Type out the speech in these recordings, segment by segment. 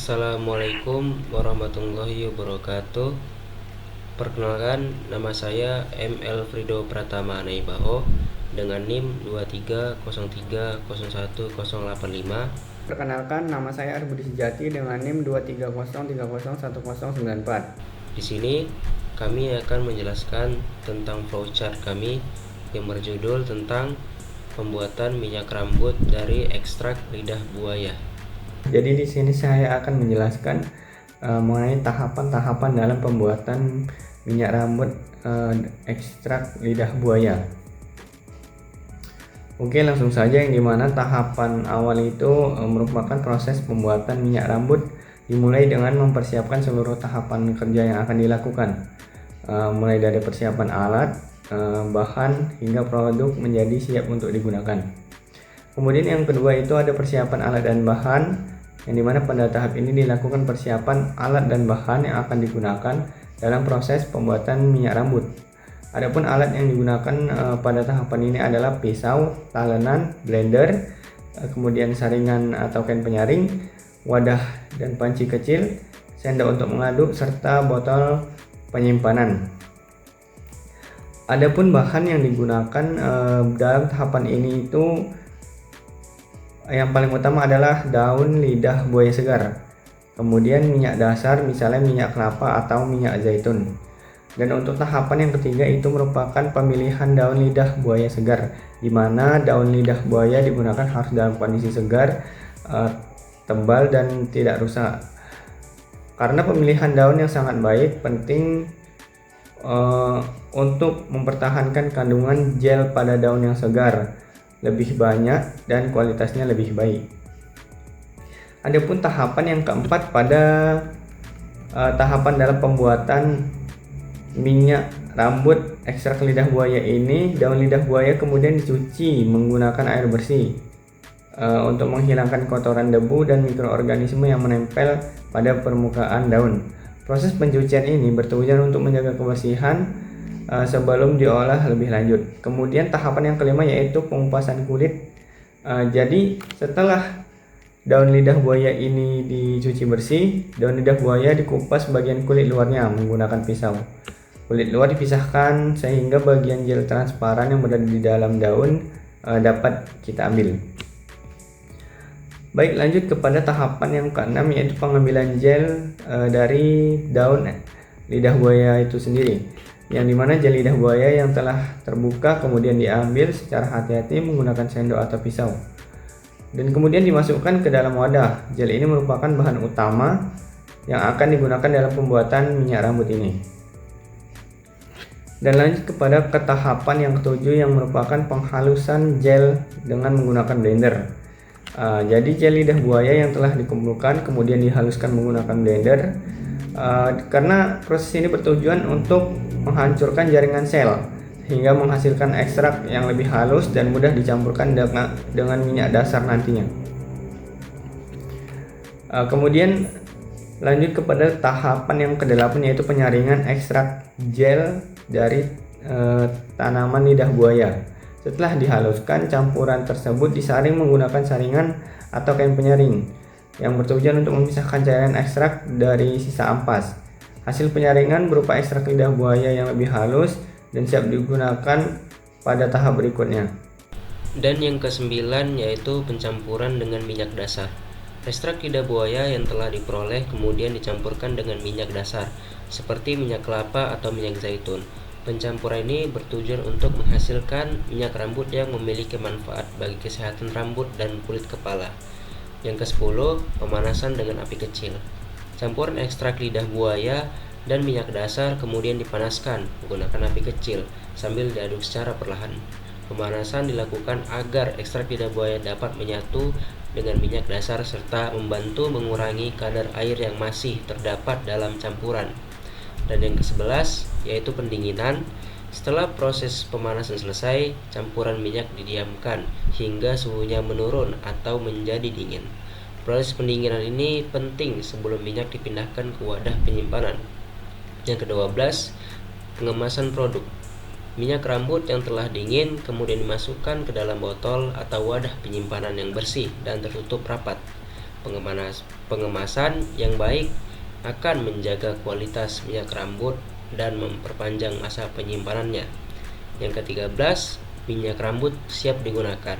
Assalamualaikum warahmatullahi wabarakatuh. Perkenalkan, nama saya M. Elfrido Pratama Naibaho dengan NIM 230301085. Perkenalkan, nama saya Arbudi Sejati dengan NIM 230301094. Di sini kami akan menjelaskan tentang flowchart kami yang berjudul tentang pembuatan minyak rambut dari ekstrak lidah buaya. Jadi di sini saya akan menjelaskan mengenai tahapan-tahapan dalam pembuatan minyak rambut ekstrak lidah buaya. Oke, langsung saja, yang dimana tahapan awal itu merupakan proses pembuatan minyak rambut dimulai dengan mempersiapkan seluruh tahapan kerja yang akan dilakukan, mulai dari persiapan alat, bahan, hingga produk menjadi siap untuk digunakan. Kemudian yang kedua itu ada persiapan alat dan bahan, yang dimana pada tahap ini dilakukan persiapan alat dan bahan yang akan digunakan dalam proses pembuatan minyak rambut. Adapun alat yang digunakan pada tahapan ini adalah pisau, talenan, blender, kemudian saringan atau kain penyaring, wadah dan panci kecil, sendok untuk mengaduk, serta botol penyimpanan. Adapun bahan yang digunakan dalam tahapan ini itu yang paling utama adalah daun lidah buaya segar, kemudian minyak dasar, misalnya minyak kelapa atau minyak zaitun. Dan untuk tahapan yang ketiga itu merupakan pemilihan daun lidah buaya segar, di mana daun lidah buaya digunakan harus dalam kondisi segar, tebal dan tidak rusak. Karena pemilihan daun yang sangat baik penting untuk mempertahankan kandungan gel pada daun yang segar lebih banyak dan kualitasnya lebih baik. Adapun tahapan yang keempat pada tahapan dalam pembuatan minyak rambut ekstrak lidah buaya ini, daun lidah buaya kemudian dicuci menggunakan air bersih untuk menghilangkan kotoran, debu, dan mikroorganisme yang menempel pada permukaan daun. Proses pencucian ini bertujuan untuk menjaga kebersihan sebelum diolah lebih lanjut. Kemudian tahapan yang kelima yaitu pengupasan kulit. Jadi setelah daun lidah buaya ini dicuci bersih, daun lidah buaya dikupas bagian kulit luarnya menggunakan pisau. Kulit luar dipisahkan sehingga bagian gel transparan yang berada di dalam daun dapat kita ambil. Baik, lanjut kepada tahapan yang keenam yaitu pengambilan gel dari daun lidah buaya itu sendiri, yang dimana gel lidah buaya yang telah terbuka kemudian diambil secara hati-hati menggunakan sendok atau pisau dan kemudian dimasukkan ke dalam wadah. Gel ini merupakan bahan utama yang akan digunakan dalam pembuatan minyak rambut ini. Dan lanjut kepada tahapan yang ketujuh yang merupakan penghalusan gel dengan menggunakan blender. Jadi gel lidah buaya yang telah dikumpulkan kemudian dihaluskan menggunakan blender, karena proses ini bertujuan untuk menghancurkan jaringan sel hingga menghasilkan ekstrak yang lebih halus dan mudah dicampurkan dengan minyak dasar nantinya. Kemudian lanjut kepada tahapan yang kedelapan yaitu penyaringan ekstrak gel dari tanaman lidah buaya. Setelah dihaluskan, campuran tersebut disaring menggunakan saringan atau kain penyaring yang bertujuan untuk memisahkan cairan ekstrak dari sisa ampas. Hasil penyaringan berupa ekstrak lidah buaya yang lebih halus dan siap digunakan pada tahap berikutnya. Dan yang kesembilan yaitu pencampuran dengan minyak dasar. Ekstrak lidah buaya yang telah diperoleh kemudian dicampurkan dengan minyak dasar seperti minyak kelapa atau minyak zaitun. Pencampuran ini bertujuan untuk menghasilkan minyak rambut yang memiliki manfaat bagi kesehatan rambut dan kulit kepala. Yang ke-10, pemanasan dengan api kecil. Campuran ekstrak lidah buaya dan minyak dasar kemudian dipanaskan menggunakan api kecil sambil diaduk secara perlahan. Pemanasan dilakukan agar ekstrak lidah buaya dapat menyatu dengan minyak dasar serta membantu mengurangi kadar air yang masih terdapat dalam campuran. Dan yang ke-11 yaitu pendinginan. Setelah proses pemanasan selesai, campuran minyak didiamkan hingga suhunya menurun atau menjadi dingin. Proses pendinginan ini penting sebelum minyak dipindahkan ke wadah penyimpanan. Yang ke-12, pengemasan produk. Minyak rambut yang telah dingin kemudian dimasukkan ke dalam botol atau wadah penyimpanan yang bersih dan tertutup rapat. pengemasan yang baik akan menjaga kualitas minyak rambut dan memperpanjang masa penyimpanannya. Yang ke-13, minyak rambut siap digunakan.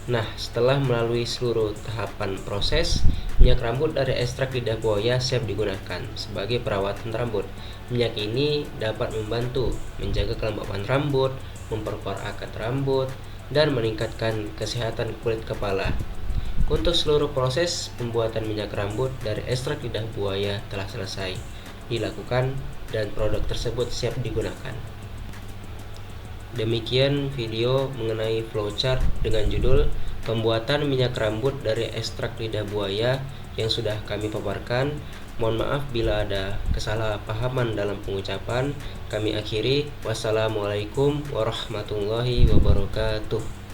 Nah, setelah melalui seluruh tahapan proses, minyak rambut dari ekstrak lidah buaya siap digunakan sebagai perawatan rambut. Minyak ini dapat membantu menjaga kelembapan rambut, memperkuat akar rambut, dan meningkatkan kesehatan kulit kepala. Untuk seluruh proses pembuatan minyak rambut dari ekstrak lidah buaya telah selesai dilakukan dan produk tersebut siap digunakan. Demikian video mengenai flowchart dengan judul pembuatan minyak rambut dari ekstrak lidah buaya yang sudah kami paparkan. Mohon maaf bila ada kesalahpahaman dalam pengucapan. Kami akhiri. Wassalamualaikum warahmatullahi wabarakatuh.